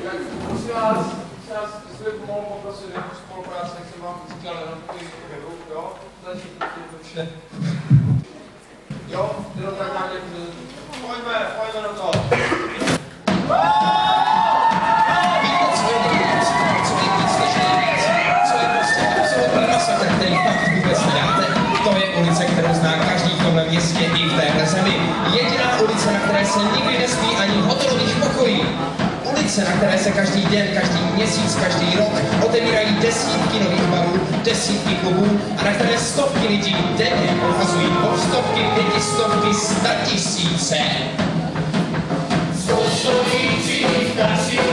Tak prosím vás, jestli bych mohl poprosit nějakou spolupráci, jak jsem vám říkal, jenom ty hru, jo? Začít prostě. Jo, jde to tak nějak, pojďme do toho. To je ulice, kterou zná každý v tomhle městě i v téhle zemi. Jediná ulice, na které se nikdy nespí ani v hotelových pokojích. Ulice, na které se každý den, každý měsíc, každý rok otevírají desítky nových barů, desítky klubů a na které stovky lidí denně odhazují po stovky, 500, 100 000.